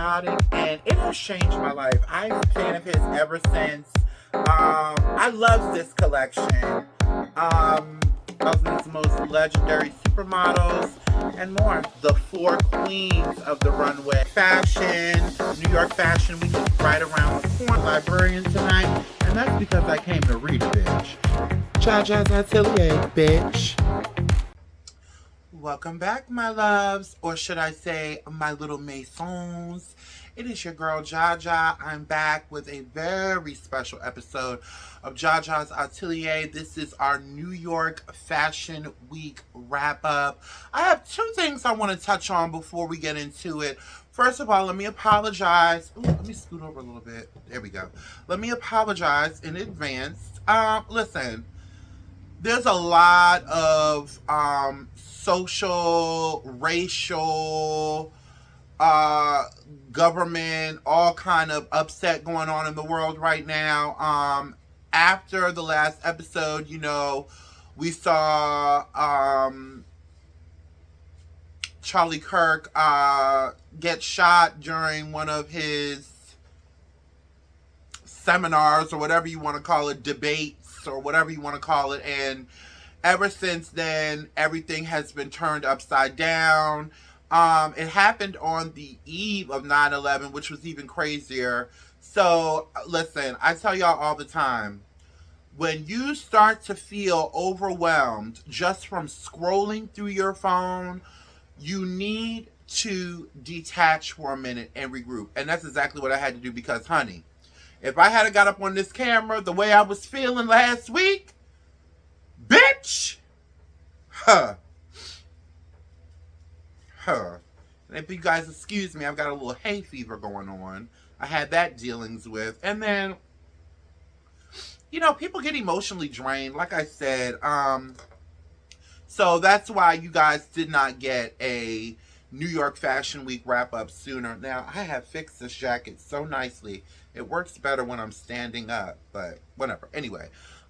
chaotic, and it has changed my life. I'm a fan of his ever since. I love this collection. Thousands most legendary supermodels and more. The four queens of the runway. Fashion, New York Fashion Week is right around the corner. Librarian tonight, and that's because I came to read a bitch. Jaja's Atelier, bitch. Welcome back, my loves, or should I say, my little maisons. It is your girl Jaja. I'm back with a very special episode of Jaja's Atelier. This is our New York Fashion Week wrap up. I have two things I want to touch on before we get into it. First of all, let me apologize. Ooh, let me scoot over a little bit. There we go. Let me apologize in advance. Listen. There's a lot of social, racial, government, all kind of upset going on in the world right now. After the last episode, we saw Charlie Kirk get shot during one of his seminars, or whatever you want to call it, debates, or whatever you want to call it. And ever since then, everything has been turned upside down. It happened on the eve of 9/11, which was even crazier. So listen, I tell y'all all the time, when you start to feel overwhelmed just from scrolling through your phone, you need to detach for a minute and regroup. And that's exactly what I had to do, because honey, if I had got up on this camera the way I was feeling last week, bitch, And if you guys excuse me, I've got a little hay fever going on. I had that dealings with. And then, people get emotionally drained, like I said. So that's why you guys did not get a New York Fashion Week wrap up sooner. Now, I have fixed this jacket so nicely. It works better when I'm standing up, but whatever. Anyway,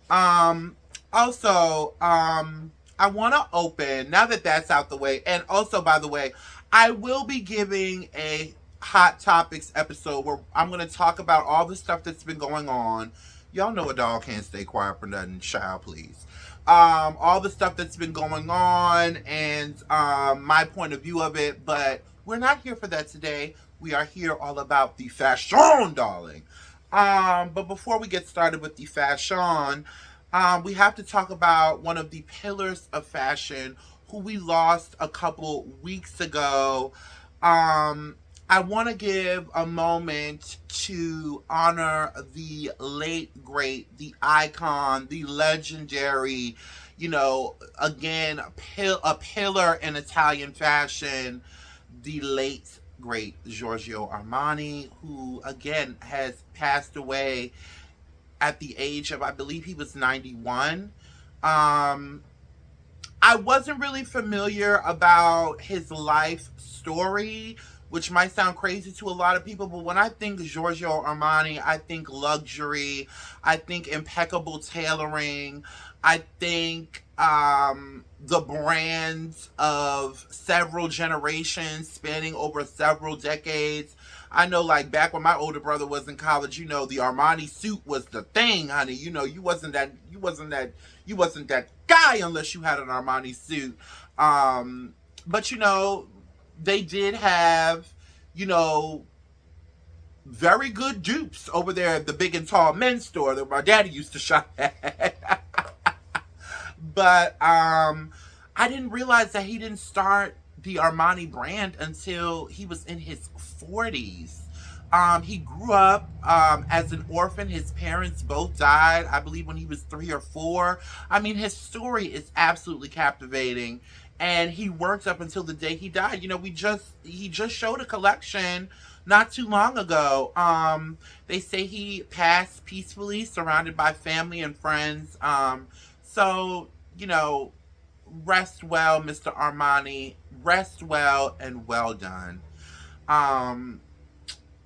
also, I want to open, now that that's out the way, and also, by the way, I will be giving a Hot Topics episode where I'm going to talk about all the stuff that's been going on. Y'all know a dog can't stay quiet for nothing, child, please. All the stuff that's been going on and my point of view of it, but we're not here for that today. We are here all about the fashion, darling. But before we get started with the fashion, we have to talk about one of the pillars of fashion who we lost a couple weeks ago. I want to give a moment to honor the late, great, the icon, the legendary, again, a pillar in Italian fashion, the late, great Giorgio Armani, who, again, has passed away at the age of, I believe he was 91. I wasn't really familiar about his life story, which might sound crazy to a lot of people, but when I think Giorgio Armani, I think luxury, I think impeccable tailoring, I think the brands of several generations spanning over several decades. I know, like, back when my older brother was in college, the Armani suit was the thing, honey. You wasn't that guy unless you had an Armani suit. But they did have, very good dupes over there at the Big and Tall Men's store that my daddy used to shop at. But I didn't realize that he didn't start the Armani brand until he was in his 40s. He grew up as an orphan. His parents both died, I believe, when he was 3 or 4. I mean, his story is absolutely captivating. And he worked up until the day he died. He just showed a collection not too long ago. They say he passed peacefully, surrounded by family and friends. So, rest well, Mr. Armani. Rest well and well done.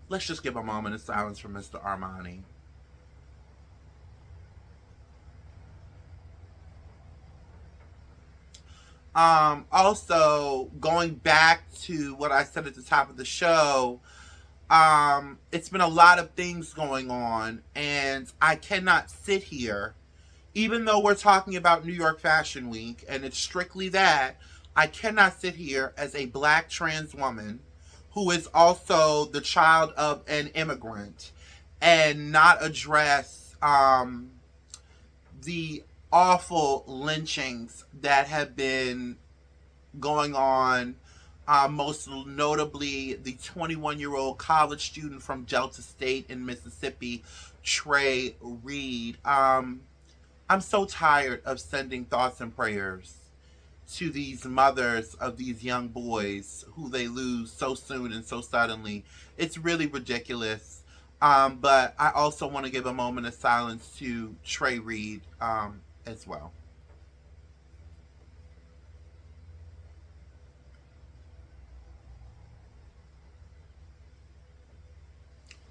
Let's just give a moment of silence for Mr. Armani. Also, going back to what I said at the top of the show, It's been a lot of things going on, and I cannot sit here, even though we're talking about New York Fashion Week, and it's strictly that. I cannot sit here as a black trans woman who is also the child of an immigrant and not address the awful lynchings that have been going on. Most notably, the 21-year-old college student from Delta State in Mississippi, Trey Reed. I'm so tired of sending thoughts and prayers to these mothers of these young boys who they lose so soon and so suddenly. It's really ridiculous. But I also want to give a moment of silence to Trey Reed as well.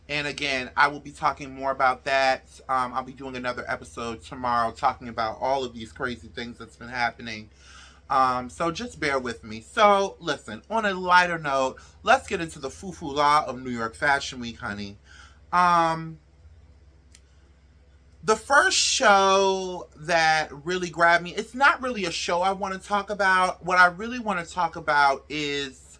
And again, I will be talking more about that. I'll be doing another episode tomorrow talking about all of these crazy things that's been happening. So just bear with me. So listen, on a lighter note, let's get into the foo-foo law of New York Fashion Week, honey. Um, the first show that really grabbed me, it's not really a show I want to talk about. What I really want to talk about is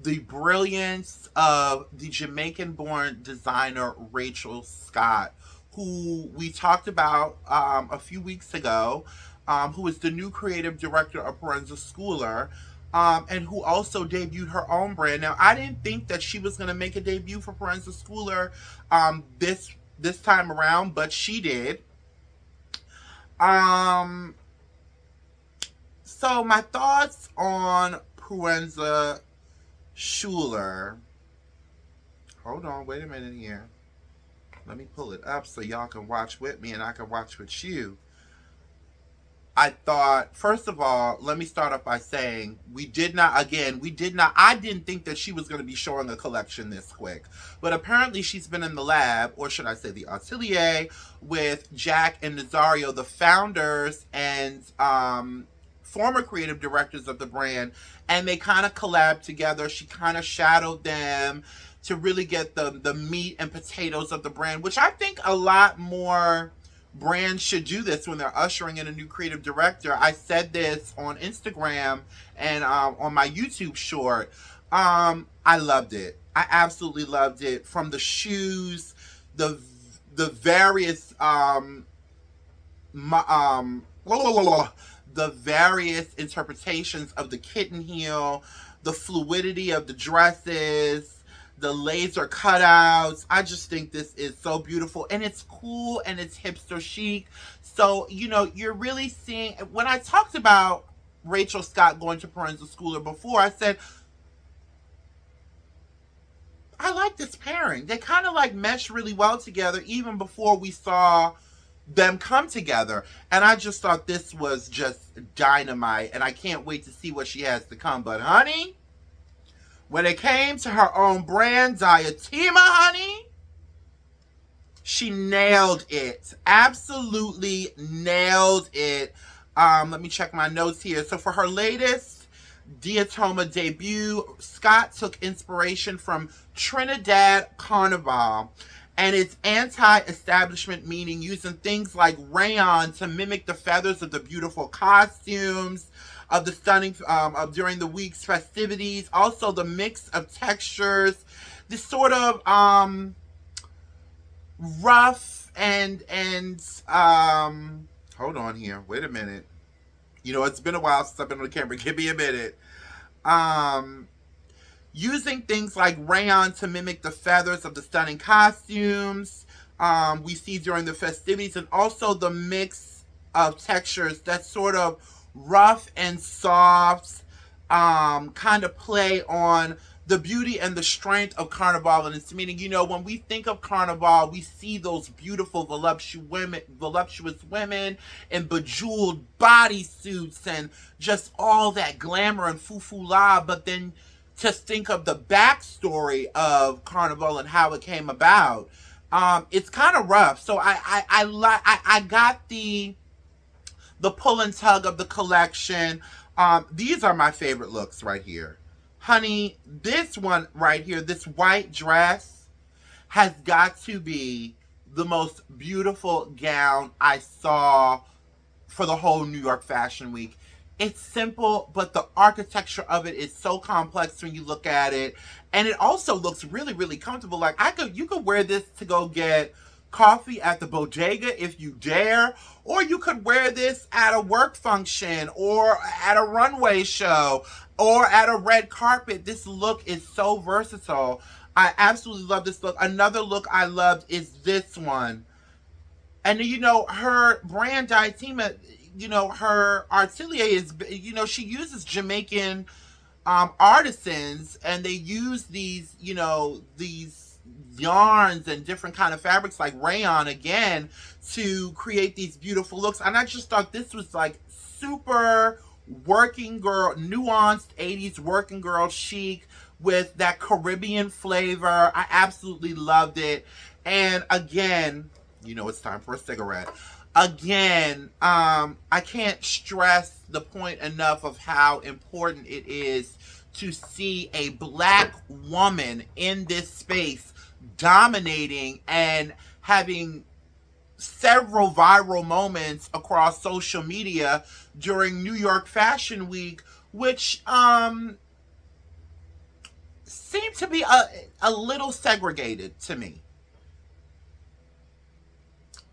the brilliance of the Jamaican born designer Rachel Scott, who we talked about a few weeks ago, who is the new creative director of Parenza Schooler. And who also debuted her own brand. Now, I didn't think that she was going to make a debut for Parenza Schooler this time around, but she did. Um, so my thoughts on Parenza Schuler. Hold on, wait a minute here. Let me pull it up so y'all can watch with me and I can watch with you. I thought, first of all, let me start off by saying I didn't think that she was going to be showing a collection this quick. But apparently she's been in the lab, or should I say the atelier, with Jack and Nazario, the founders and former creative directors of the brand. And they kind of collabed together. She kind of shadowed them to really get the meat and potatoes of the brand, which I think a lot more brands should do this when they're ushering in a new creative director. I said this on Instagram and on my YouTube short. I loved it. I absolutely loved it. From the shoes, the various the various interpretations of the kitten heel, the fluidity of the dresses, the laser cutouts. I just think this is so beautiful, and it's cool, and it's hipster chic. So, you're really seeing, when I talked about Rachel Scott going to Parenza Schooler before, I said, I like this pairing. They kind of like mesh really well together, even before we saw them come together. And I just thought this was just dynamite, and I can't wait to see what she has to come. But honey, when it came to her own brand, Diatima, honey, she nailed it. Absolutely nailed it. Let me check my notes here. So for her latest Diatoma debut, Scott took inspiration from Trinidad Carnival and its anti-establishment meaning, using things like rayon to mimic the feathers of the beautiful costumes of the stunning of during the week's festivities. Also the mix of textures, this sort of rough and hold on here, wait a minute. It's been a while since I've been on the camera. Give me a minute. Using things like rayon to mimic the feathers of the stunning costumes we see during the festivities, and also the mix of textures that sort of rough and soft kind of play on the beauty and the strength of Carnival and its meaning. When we think of Carnival, we see those beautiful voluptuous women in bejeweled bodysuits and just all that glamour and foo-foo-la. But then to think of the backstory of Carnival and how it came about, it's kind of rough. So I got the pull and tug of the collection. These are my favorite looks right here. Honey, this one right here, this white dress, has got to be the most beautiful gown I saw for the whole New York Fashion Week. It's simple, but the architecture of it is so complex when you look at it, and it also looks really, really comfortable. Like you could wear this to go get coffee at the bodega if you dare, or you could wear this at a work function or at a runway show or at a red carpet. This look is so versatile. I absolutely love this look. Another look I loved is this one. And her brand Diatima, her atelier is, she uses Jamaican artisans, and they use these yarns and different kind of fabrics like rayon again to create these beautiful looks. And I just thought this was like super working girl, nuanced 80s working girl chic with that Caribbean flavor. I absolutely loved it. And again, it's time for a cigarette. Again, I can't stress the point enough of how important it is to see a Black woman in this space dominating and having several viral moments across social media during New York Fashion Week, which seemed to be a little segregated to me.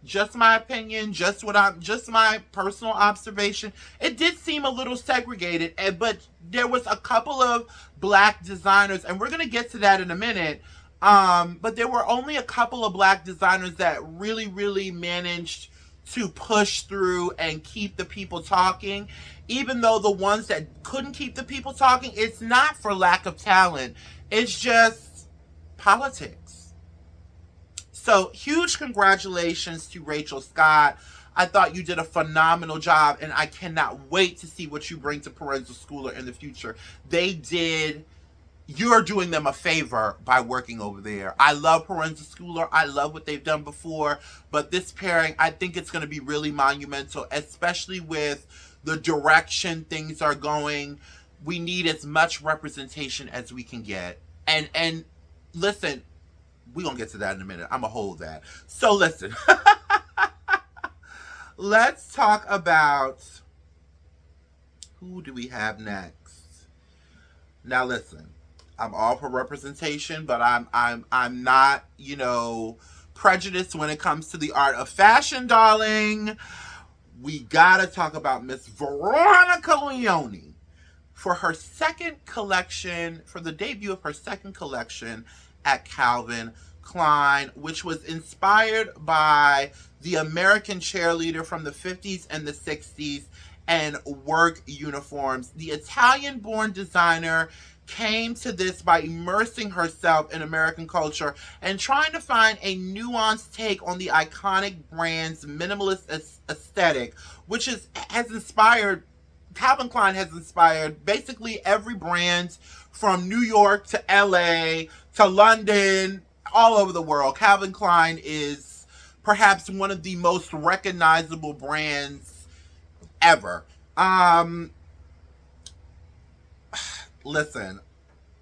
Just my opinion, just my personal observation. It did seem a little segregated, but there was a couple of Black designers, and we're gonna get to that in a minute. But there were only a couple of Black designers that really, really managed to push through and keep the people talking. Even though the ones that couldn't keep the people talking, it's not for lack of talent. It's just politics. So huge congratulations to Rachel Scott. I thought you did a phenomenal job, and I cannot wait to see what you bring to Parenza Schooler in the future. You're doing them a favor by working over there. I love Parenza Schooler. I love what they've done before, but this pairing, I think it's going to be really monumental, especially with the direction things are going. We need as much representation as we can get. And listen, we're going to get to that in a minute. I'm going to hold that. So listen, let's talk about who do we have next. Now listen, I'm all for representation, but I'm not, prejudiced when it comes to the art of fashion, darling. We got to talk about Miss Veronica Leone for her second collection, for the debut of her second collection at Calvin Klein, which was inspired by the American cheerleader from the 50s and the 60s and work uniforms. The Italian-born designer came to this by immersing herself in American culture and trying to find a nuanced take on the iconic brand's minimalist aesthetic, which has inspired, Calvin Klein has inspired basically every brand from New York to LA to London, all over the world. Calvin Klein is perhaps one of the most recognizable brands ever. Listen,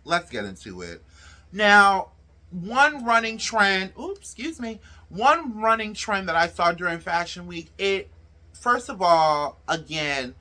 let's get into it. Now, one running trend that I saw during Fashion Week, first of all, again,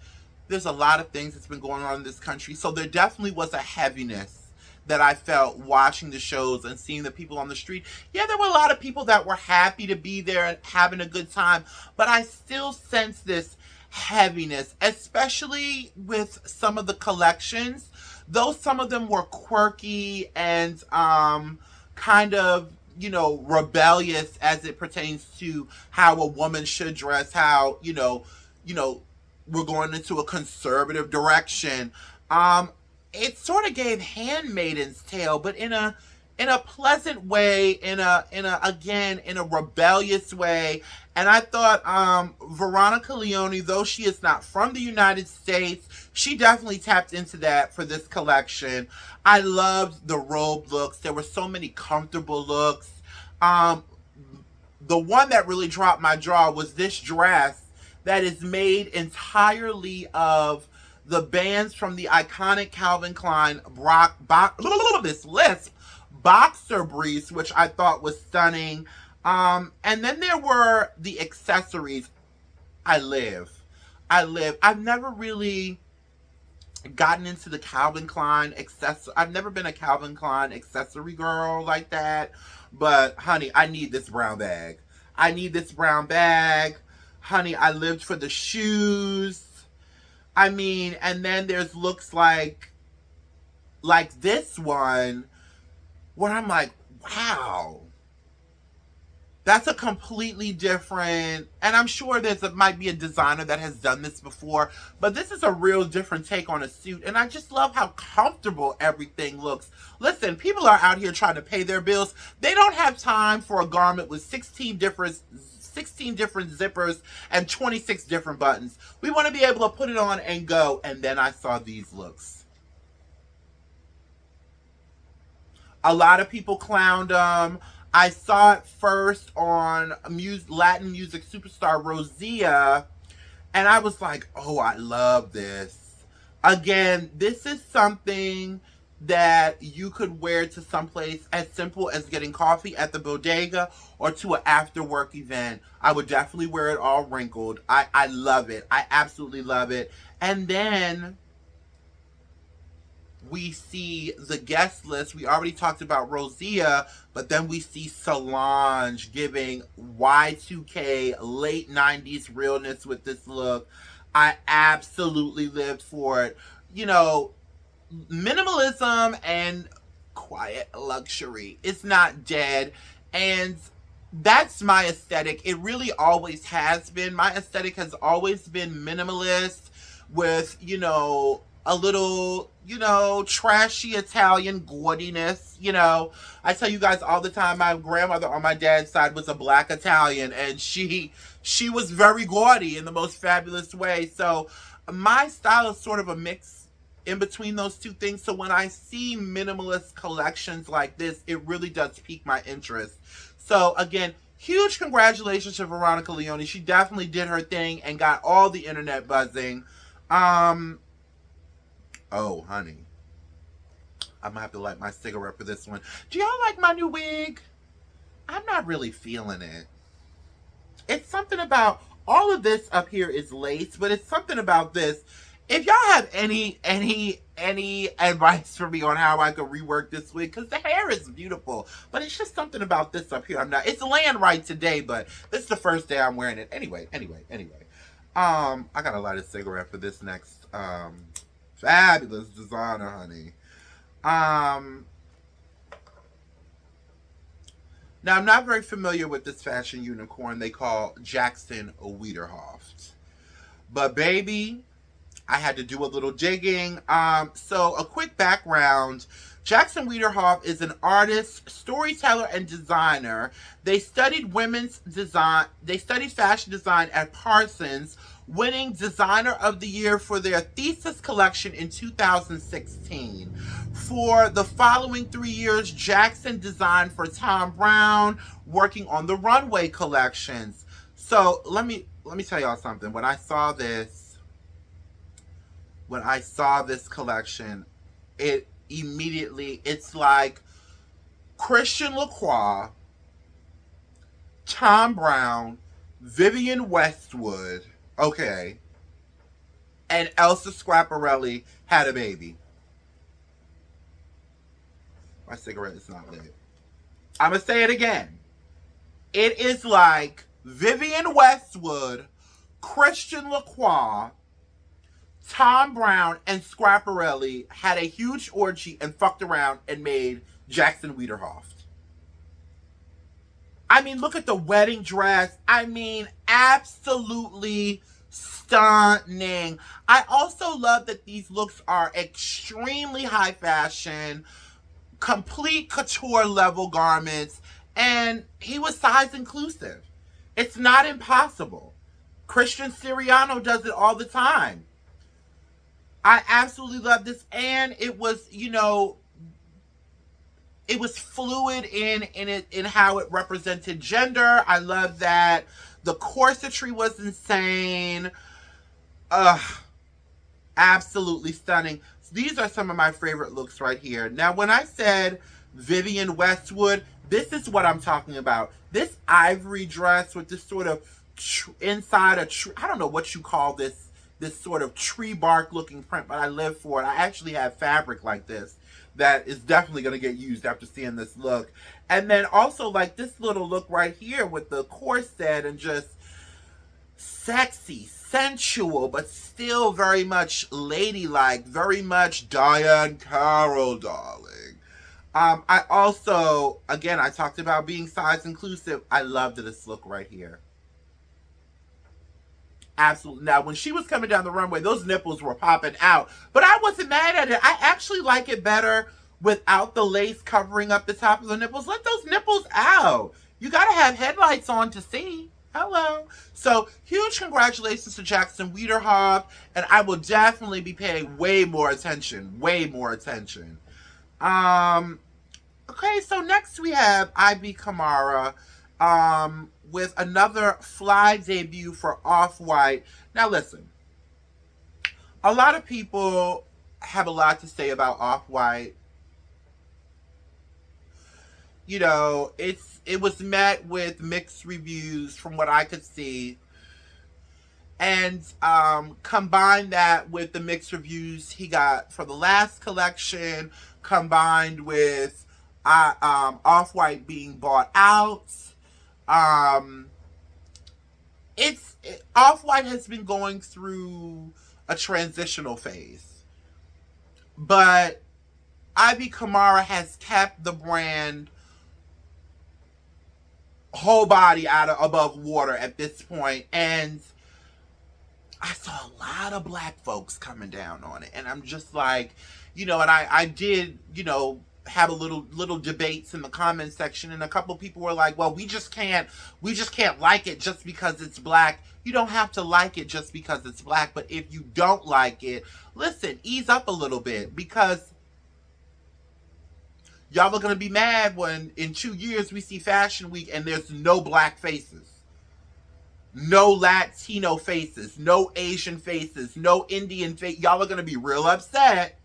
there's a lot of things that's been going on in this country, so there definitely was a heaviness that I felt watching the shows and seeing the people on the street. Yeah, there were a lot of people that were happy to be there and having a good time, but I still sense this heaviness, especially with some of the collections. Though some of them were quirky and kind of, rebellious as it pertains to how a woman should dress, how, we're going into a conservative direction. It sort of gave Handmaid's Tale, but in a pleasant way, in a rebellious way. And I thought Veronica Leone, though she is not from the United States, she definitely tapped into that for this collection. I loved the robe looks. There were so many comfortable looks. The one that really dropped my jaw was this dress that is made entirely of the bands from the iconic Calvin Klein boxer briefs, which I thought was stunning. And then there were the accessories. I live. I've never really gotten into the Calvin Klein accessory. I've never been a Calvin Klein accessory girl like that. But honey, I need this brown bag. I need this brown bag. Honey, I lived for the shoes. I mean, and then there's looks like this one where I'm like, wow. That's a completely different, and I'm sure might be a designer that has done this before, but this is a real different take on a suit, and I just love how comfortable everything looks. Listen, people are out here trying to pay their bills. They don't have time for a garment with 16 different zippers and 26 different buttons. We want to be able to put it on and go, and then I saw these looks. A lot of people clowned them. I saw it first on Latin music superstar Rosia, and I was like, oh, I love this. Again, this is something that you could wear to someplace as simple as getting coffee at the bodega or to an after work event. I would definitely wear it all wrinkled. I love it. I absolutely love it. And then we see the guest list. We already talked about Rosia, but then we see Solange giving Y2K late 90s realness with this look. I absolutely lived for it. You know, minimalism and quiet luxury. It's not dead. And that's my aesthetic. It really always has been. My aesthetic has always been minimalist with, you know, a little, you know, trashy Italian gaudiness. You know, I tell you guys all the time, my grandmother on my dad's side was a black Italian, and she was very gaudy in the most fabulous way. So my style is sort of a mix in between those two things. So when I see minimalist collections like this, it really does pique my interest. So again, huge congratulations to Veronica Leone. She definitely did her thing and got all the internet buzzing. Oh, honey. I'm gonna have to light my cigarette for this one. Do y'all like my new wig? I'm not really feeling it. It's something about, all of this up here is lace, but it's something about this. If y'all have any advice for me on how I could rework this wig, because the hair is beautiful, but it's just something about this up here. It's laying right today, but this is the first day I'm wearing it. Anyway. I gotta light a cigarette for this next fabulous designer, honey. Now, I'm not very familiar with this fashion unicorn they call Jackson Wiederhoft. But baby, I had to do a little digging. So a quick background. Jackson Wiederhoff is an artist, storyteller, and designer. They studied fashion design at Parsons, winning Designer of the Year for their thesis collection in 2016. For the following 3 years, Jackson designed for Thom Browne, working on the runway collections. So let me tell y'all something. When I saw this collection, it's like Christian Lacroix, Thom Browne, Vivienne Westwood, okay, and Elsa Schiaparelli had a baby. My cigarette is not lit. I'm gonna say it again. It is like Vivienne Westwood, Christian Lacroix, Thom Browne, and Schiaparelli had a huge orgy and fucked around and made Jackson Wiederhoff. I mean, look at the wedding dress. I mean, absolutely stunning. I also love that these looks are extremely high fashion, complete couture level garments, and he was size inclusive. It's not impossible. Christian Siriano does it all the time. I absolutely love this, and it was, you know, it was fluid in how it represented gender. I love that. The corsetry was insane. Absolutely stunning. These are some of my favorite looks right here. Now, when I said Vivian Westwood. This is what I'm talking about. This ivory dress with this sort of inside a tree. I don't know what you call this sort of tree bark looking print, but I live for it. I actually have fabric like this that is definitely going to get used after seeing this look. And then also like this little look right here with the corset and just sexy, sensual, but still very much ladylike, very much Diane Carroll, darling. I also, again, I talked about being size inclusive. I loved this look right here. Absolutely. Now, when she was coming down the runway, those nipples were popping out, but I wasn't mad at it. I actually like it better without the lace covering up the top of the nipples. Let those nipples out. You got to have headlights on to see. Hello. So, huge congratulations to Jackson Wiederhoff, and I will definitely be paying way more attention. Way more attention. Okay, so next we have Ivy Kamara with another fly debut for Off-White. Now listen, a lot of people have a lot to say about Off-White. You know, it was met with mixed reviews from what I could see. And combine that with the mixed reviews he got for the last collection, combined with Off-White being bought out. Off-White has been going through a transitional phase, but Ivy Kamara has kept the brand whole body out of above water at this point, and I saw a lot of black folks coming down on it, and I'm just like, you know, and I did, you know, have a little debates in the comment section, and a couple people were like, well, we just can't like it just because it's black. You don't have to like it just because it's black, but if you don't like it, listen, ease up a little bit, because y'all are going to be mad when in 2 years we see Fashion Week and there's no black faces. No Latino faces, no Asian faces, no Indian face. Y'all are going to be real upset.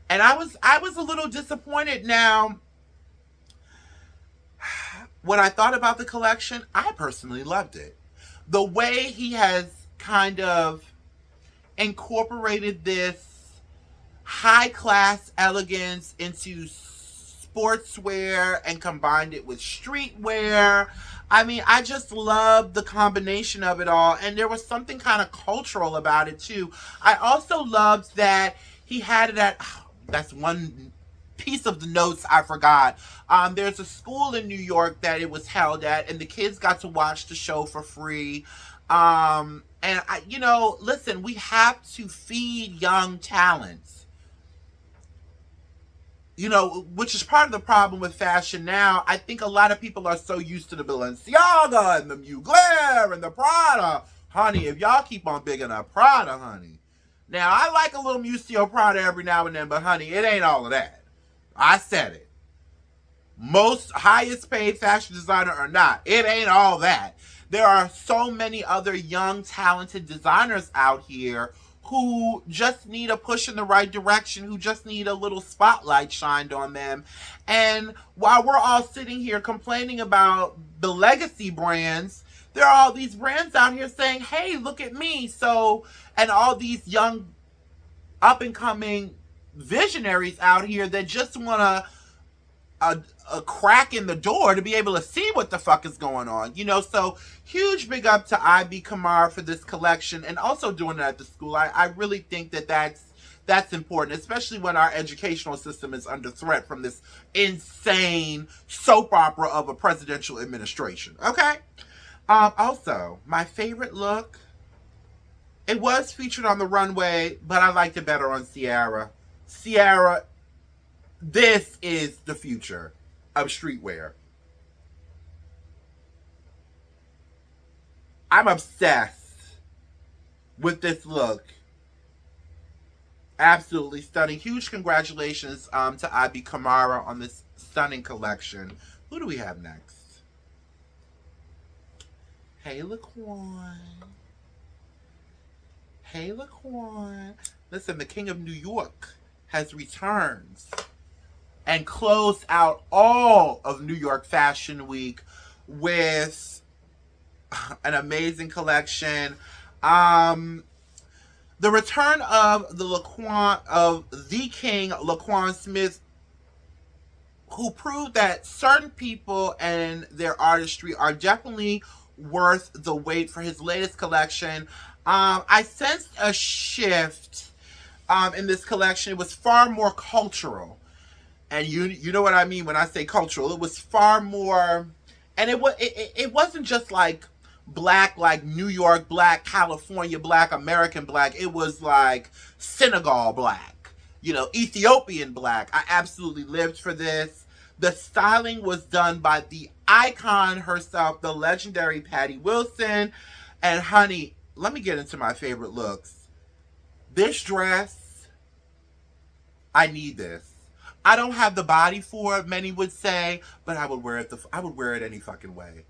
And I was a little disappointed. Now, when I thought about the collection, I personally loved it. The way he has kind of incorporated this high class elegance into sportswear and combined it with streetwear. I mean, I just love the combination of it all. And there was something kind of cultural about it too. I also loved that he had it at, that's one piece of the notes I forgot. There's a school in New York that it was held at, and the kids got to watch the show for free. And I, you know, listen, we have to feed young talents. You know, which is part of the problem with fashion now. I think a lot of people are so used to the Balenciaga and the Mugler and the Prada. Honey, if y'all keep on bigging up Prada, honey. Now, I like a little Museo Prada every now and then, but honey, it ain't all of that. I said it. Most highest paid fashion designer or not, it ain't all that. There are so many other young, talented designers out here who just need a push in the right direction, who just need a little spotlight shined on them. And while we're all sitting here complaining about the legacy brands, there are all these brands out here saying, hey, look at me. So, and all these young up and coming visionaries out here that just want a crack in the door to be able to see what the fuck is going on, you know. So huge big up to Ivy Kamara for this collection, and also doing it at the school. I really think that that's important, especially when our educational system is under threat from this insane soap opera of a presidential administration. Okay. Also, my favorite look, it was featured on the runway, but I liked it better on Ciara. Ciara, this is the future of streetwear. I'm obsessed with this look. Absolutely stunning. Huge congratulations to Ivy Kamara on this stunning collection. Who do we have next? Hey, Laquan. Hey, Laquan. Listen, the King of New York has returned and closed out all of New York Fashion Week with an amazing collection. Um, the return of the King Laquan Smith, who proved that certain people and their artistry are definitely worth the wait for his latest collection. I sensed a shift in this collection. It was far more cultural, and you know what I mean when I say cultural. It was far more, and it wasn't just like black, like New York black, California black, American black. It was like Senegal black, Ethiopian black. I absolutely lived for this. The styling was done by the icon herself, the legendary Patty Wilson. And honey, let me get into my favorite looks. This dress, I need this. I don't have the body for it, many would say, but I would wear it. I would wear it any fucking way,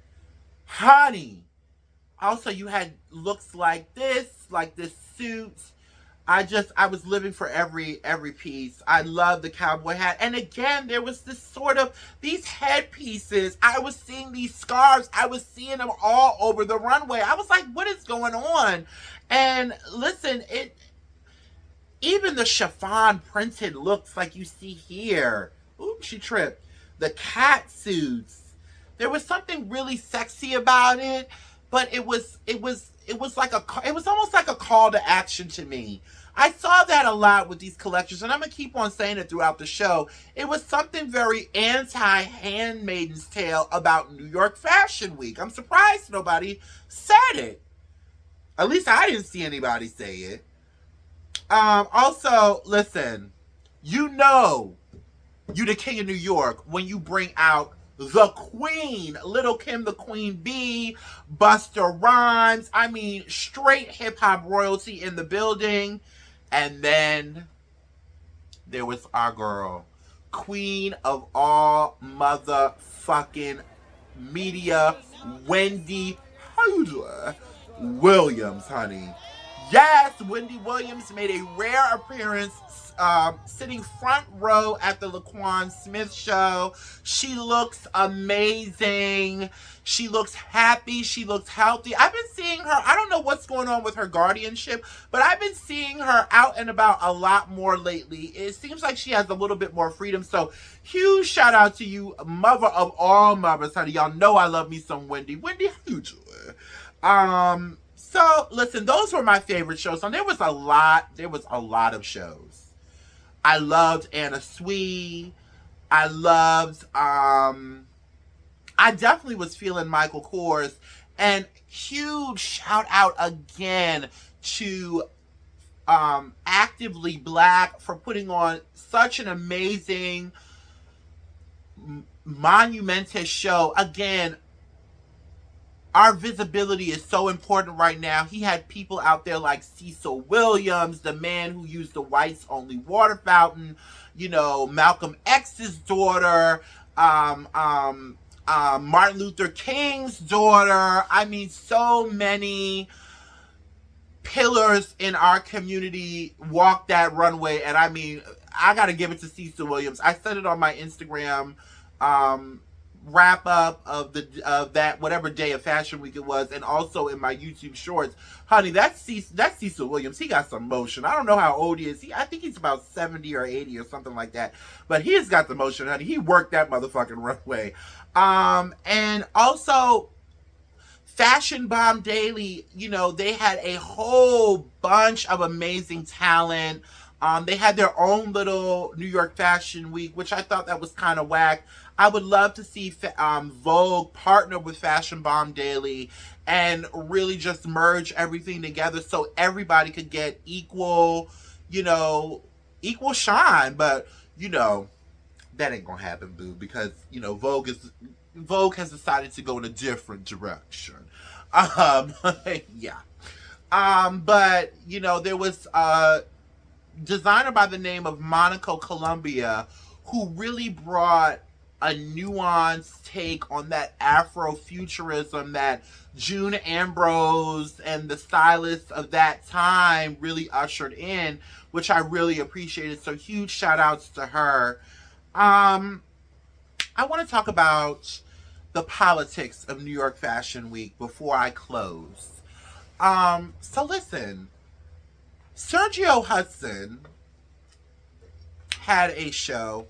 honey. Also, you had looks like this suit. I was living for every piece. I love the cowboy hat. And again, there was this sort of, these headpieces. I was seeing these scarves. I was seeing them all over the runway. I was like, what is going on? And listen, even the chiffon printed looks like you see here. Oops, she tripped. The cat suits. There was something really sexy about it, but it was almost like a call to action to me. I saw that a lot with these collections, and I'm gonna keep on saying it throughout the show. It was something very anti-Handmaid's Tale about New York Fashion Week. I'm surprised nobody said it. At least I didn't see anybody say it. Also, listen, you the King of New York when you bring out the Queen, Little Kim the Queen Bee, Busta Rhymes. I mean, straight hip hop royalty in the building. And then there was our girl, queen of all motherfucking media, Wendy Williams, honey. Yes, Wendy Williams made a rare appearance sitting front row at the Laquan Smith show. She looks amazing. She looks happy. She looks healthy. I've been seeing her. I don't know what's going on with her guardianship, but I've been seeing her out and about a lot more lately. It seems like she has a little bit more freedom. So huge shout out to you, mother of all mothers, honey. Y'all know I love me some Wendy. Wendy, huge. So listen, those were my favorite shows. And there was a lot of shows. I loved Anna Sui. I definitely was feeling Michael Kors. And huge shout out again to Actively Black for putting on such an amazing, monumentous show. Again, our visibility is so important right now. He had people out there like Cecil Williams, the man who used the whites only water fountain, Malcolm X's daughter, Martin Luther King's daughter. I mean, so many pillars in our community walked that runway. And I mean, I got to give it to Cecil Williams. I said it on my Instagram wrap up of that whatever day of Fashion Week it was, and also in my YouTube shorts, honey. That's Cecil Williams. He got some motion. I don't know how old he is. I think he's about 70 or 80 or something like that. But he's got the motion, honey. He worked that motherfucking runway. And also Fashion Bomb Daily. They had a whole bunch of amazing talent. They had their own little New York Fashion Week, which I thought that was kind of whack. I would love to see Vogue partner with Fashion Bomb Daily and really just merge everything together so everybody could get equal shine. But, that ain't gonna happen, boo, because, Vogue has decided to go in a different direction. Yeah. But, there was a designer by the name of Monaco Columbia who really brought a nuanced take on that Afrofuturism that June Ambrose and the stylists of that time really ushered in, which I really appreciated. So huge shout outs to her. I want to talk about the politics of New York Fashion Week before I close. So listen, Sergio Hudson had a show.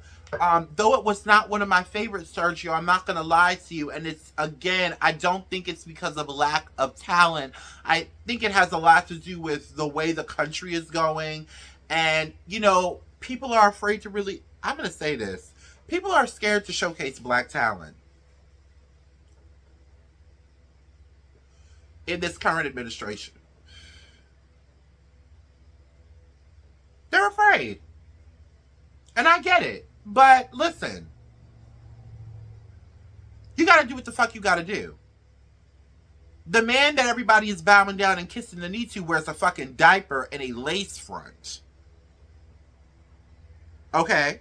Though it was not one of my favorites, Sergio, I'm not going to lie to you. And it's, again, I don't think it's because of lack of talent. I think it has a lot to do with the way the country is going. And, you know, people are afraid to really, I'm going to say this. People are scared to showcase black talent in this current administration. They're afraid. And I get it. But listen, you got to do what the fuck you got to do. The man that everybody is bowing down and kissing the knee to wears a fucking diaper and a lace front. Okay?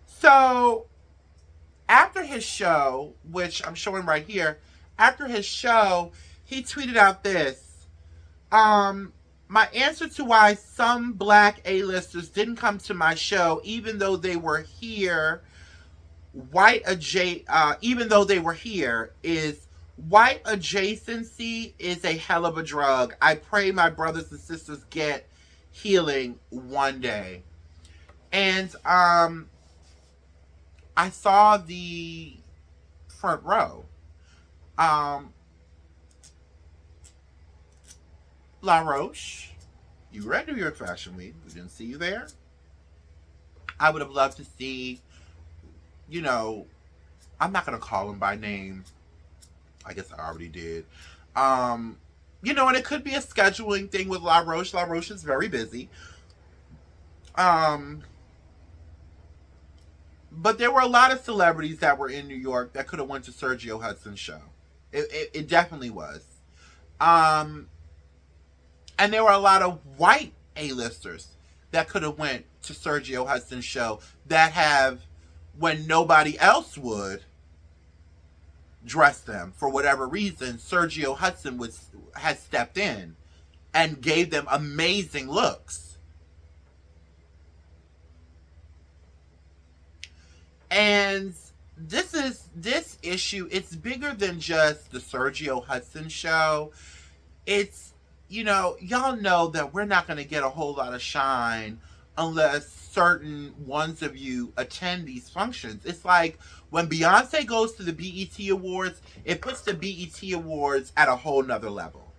So, after his show, which I'm showing right here, after his show, he tweeted out this. My answer to why some black A-listers didn't come to my show, even though they were here, even though they were here, is white adjacency is a hell of a drug. I pray my brothers and sisters get healing one day. And I saw the front row. La Roche, you were at New York Fashion Week. We didn't see you there. I would have loved to see, you know, I'm not going to call him by name. I guess I already did. You know, and it could be a scheduling thing with La Roche. La Roche is very busy. But there were a lot of celebrities that were in New York that could have went to Sergio Hudson's show. It definitely was. And there were a lot of white A-listers that could have went to Sergio Hudson's show that have, when nobody else would, dress them for whatever reason. Sergio Hudson has stepped in and gave them amazing looks. And this issue, it's bigger than just the Sergio Hudson show. It's, you know, y'all know that we're not going to get a whole lot of shine unless certain ones of you attend these functions. It's like when Beyonce goes to the BET Awards, it puts the BET Awards at a whole nother level.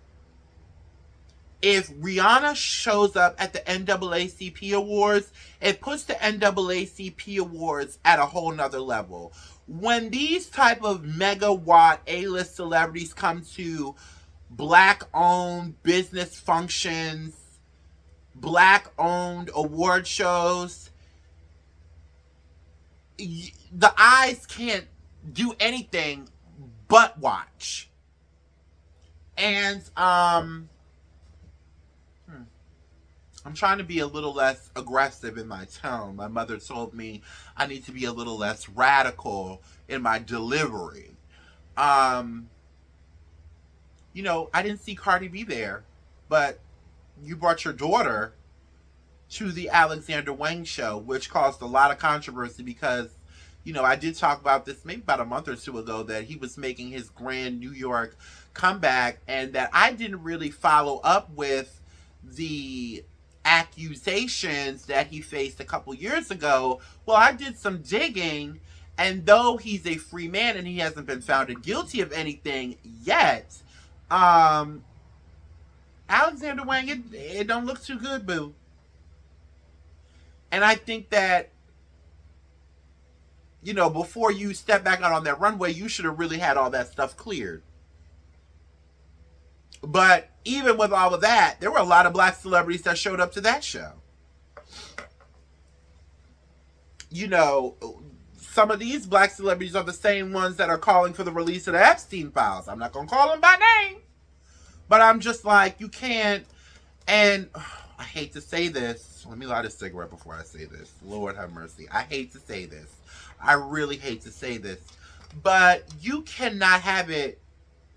If Rihanna shows up at the NAACP Awards, it puts the NAACP Awards at a whole nother level. When these type of megawatt A-list celebrities come to black-owned business functions, black-owned award shows, the eyes can't do anything but watch. And I'm trying to be a little less aggressive in my tone. My mother told me I need to be a little less radical in my delivery. You know, I didn't see Cardi B there, but you brought your daughter to the Alexander Wang show, which caused a lot of controversy because, you know, I did talk about this maybe about a month or two ago that he was making his grand New York comeback and that I didn't really follow up with the accusations that he faced a couple years ago. Well, I did some digging, and though he's a free man and he hasn't been found guilty of anything yet, Alexander Wang, it don't look too good, boo. And I think that, you know, before you step back out on that runway, you should have really had all that stuff cleared. But even with all of that, there were a lot of black celebrities that showed up to that show. You know, some of these black celebrities are the same ones that are calling for the release of the Epstein files. I'm not going to call them by name. But I'm just like, you can't. And I hate to say this. Let me light a cigarette before I say this. Lord have mercy. I hate to say this. I really hate to say this. But you cannot have it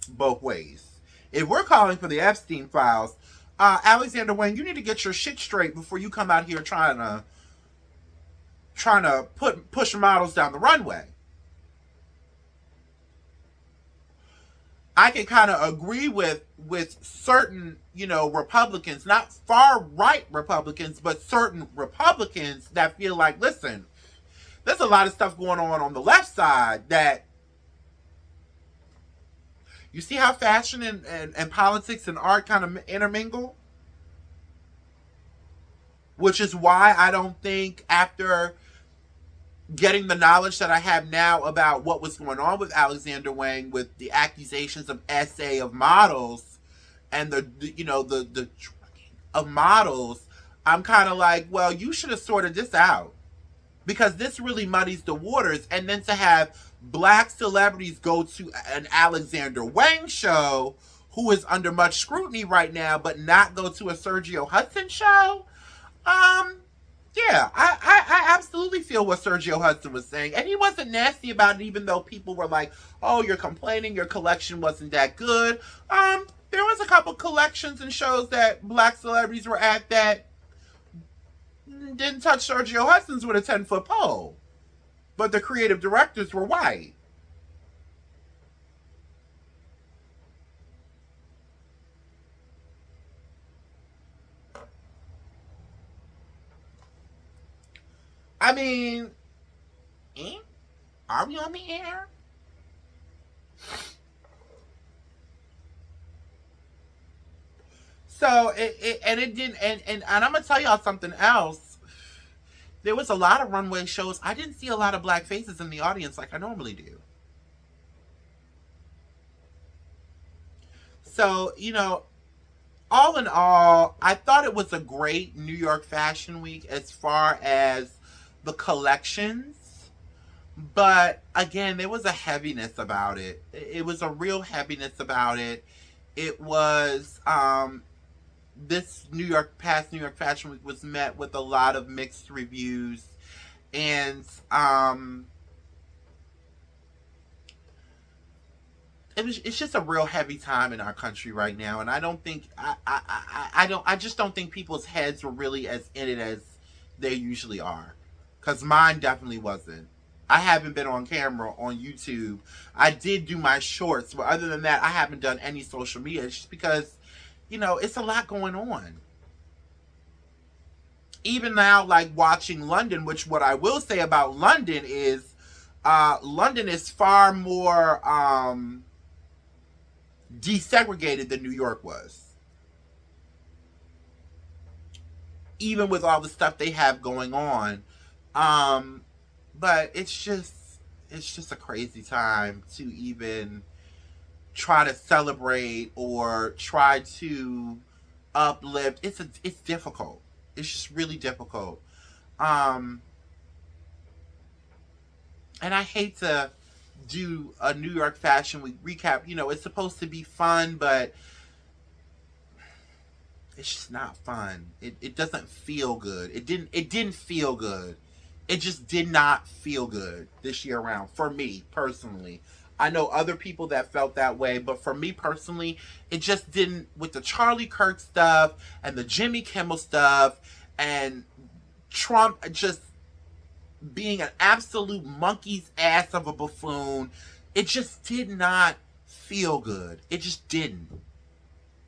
both ways. If we're calling for the Epstein files, Alexander Wang, you need to get your shit straight before you come out here trying to push models down the runway. I can kind of agree with certain, Republicans, not far right Republicans, but certain Republicans that feel like, listen, there's a lot of stuff going on the left side that you see how fashion and politics and art kind of intermingle? Which is why I don't think after getting the knowledge that I have now about what was going on with Alexander Wang with the accusations of SA of models and the of models, I'm kind of like, well, you should have sorted this out, because this really muddies the waters. And then to have black celebrities go to an Alexander Wang show, who is under much scrutiny right now, but not go to a Sergio Hudson show, yeah, I absolutely feel what Sergio Hudson was saying. And he wasn't nasty about it, even though people were like, oh, you're complaining your collection wasn't that good. There was a couple collections and shows that black celebrities were at that didn't touch Sergio Hudson's with a 10-foot pole. But the creative directors were white. I mean, are we on the air? So it didn't, and I'm gonna tell y'all something else. There was a lot of runway shows. I didn't see a lot of black faces in the audience like I normally do. So, all in all, I thought it was a great New York Fashion Week as far as the collections. But again, there was a heaviness about it. It was a real heaviness about it. It was this past New York Fashion Week was met with a lot of mixed reviews, and it's just a real heavy time in our country right now. And I don't think I just don't think people's heads were really as in it as they usually are, because mine definitely wasn't. I haven't been on camera on YouTube. I did do my shorts, but other than that, I haven't done any social media. It's just because, it's a lot going on. Even now, like watching London, which what I will say about London is, London is far more desegregated than New York was. Even with all the stuff they have going on. But it's just a crazy time to even try to celebrate or try to uplift. It's difficult. It's just really difficult. And I hate to do a New York Fashion Week recap. It's supposed to be fun, but it's just not fun. It doesn't feel good. It didn't feel good. It just did not feel good this year around, for me personally. I know other people that felt that way, but for me personally, it just didn't, with the Charlie Kirk stuff and the Jimmy Kimmel stuff and Trump just being an absolute monkey's ass of a buffoon. It just did not feel good. It just didn't.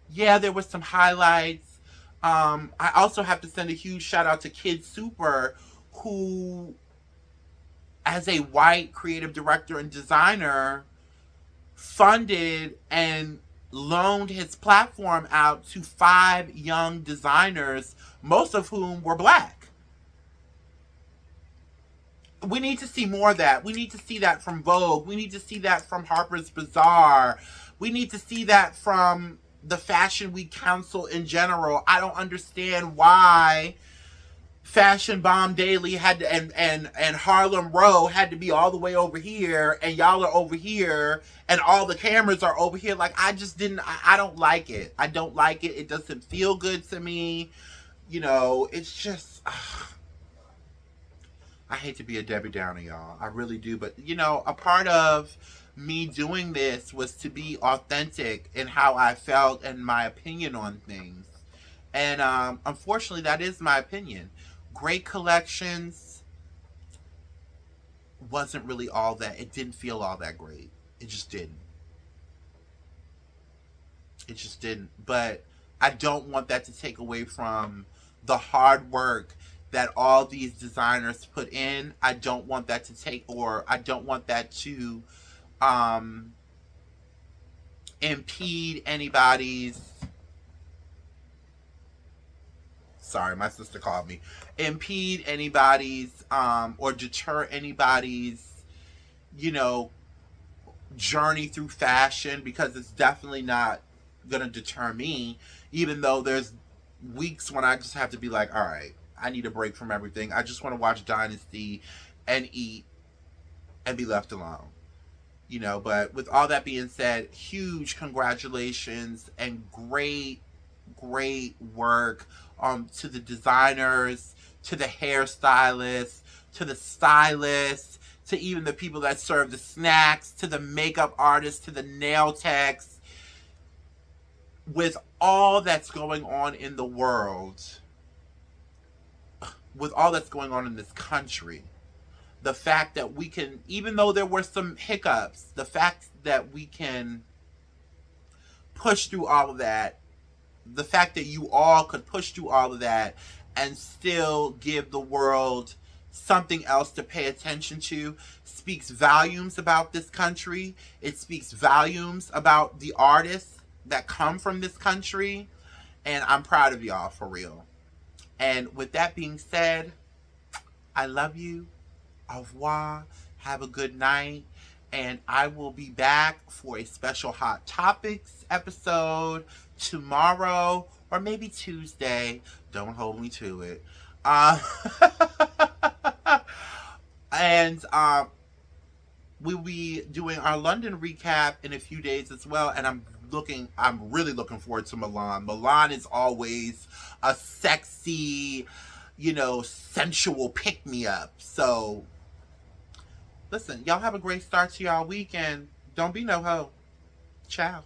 Yeah, there were some highlights. I also have to send a huge shout out to Kid Super, who, as a white creative director and designer, funded and loaned his platform out to 5 young designers, most of whom were black. We need to see more of that. We need to see that from Vogue. We need to see that from Harper's Bazaar. We need to see that from the Fashion Week Council in general. I don't understand why Fashion Bomb Daily had to, and Harlem Row had to be all the way over here, and y'all are over here, and all the cameras are over here. Like, I don't like it. I don't like it. It doesn't feel good to me. It's just, I hate to be a Debbie Downer, y'all. I really do. But, a part of me doing this was to be authentic in how I felt and my opinion on things. And unfortunately, that is my opinion. Great collections wasn't really all that. It didn't feel all that great. It just didn't. It just didn't. But I don't want that to take away from the hard work that all these designers put in. I don't want that to take, or I don't want that to um, impede anybody's. Sorry, my sister called me. Impede anybody's, or deter anybody's, you know, journey through fashion, because it's definitely not gonna deter me, even though there's weeks when I just have to be like, all right, I need a break from everything. I just want to watch Dynasty and eat and be left alone. But with all that being said, huge congratulations and great work to the designers, to the hairstylists, to the stylists, to even the people that serve the snacks, to the makeup artists, to the nail techs. With all that's going on in the world, with all that's going on in this country, the fact that we can, even though there were some hiccups, the fact that we can push through all of that, the fact that you all could push through all of that and still give the world something else to pay attention to, speaks volumes about this country. It speaks volumes about the artists that come from this country. And I'm proud of y'all, for real. And with that being said, I love you. Au revoir. Have a good night. And I will be back for a special Hot Topics episode tomorrow or maybe Tuesday. Don't hold me to it. Uh, and we'll be doing our London recap in a few days as well. And I'm really looking forward to Milan. Milan is always a sexy, sensual pick me up. So listen, y'all have a great start to y'all weekend. Don't be no hoe. Ciao.